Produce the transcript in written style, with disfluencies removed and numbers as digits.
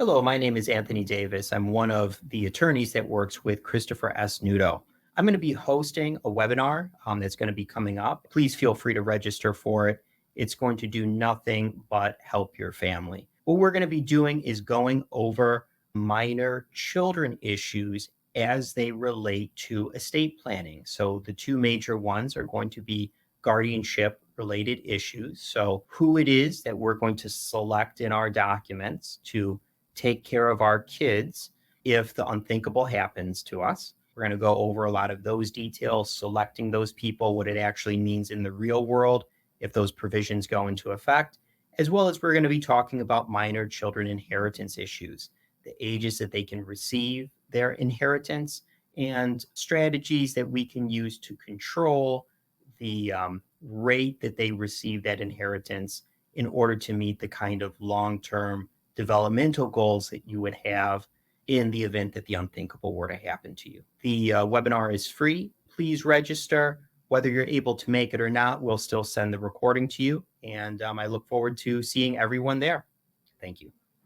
Hello, my name is Anthony Davis. I'm one of the attorneys that works with Christopher S. Nudo. I'm going to be hosting a webinar that's going to be coming up. Please feel free to register for it. It's going to do nothing but help your family. What we're going to be doing is going over minor children issues as they relate to estate planning. So the two major ones are going to be guardianship related issues. So who it is that we're going to select in our documents to take care of our kids if the unthinkable happens to us. We're going to go over a lot of those details, selecting those people, what it actually means in the real world if those provisions go into effect, as well as we're going to be talking about minor children inheritance issues, the ages that they can receive their inheritance, and strategies that we can use to control the rate that they receive that inheritance in order to meet the kind of long-term developmental goals that you would have in the event that the unthinkable were to happen to you. The webinar is free. Please register. Whether you're able to make it or not, we'll still send the recording to you. And I look forward to seeing everyone there. Thank you.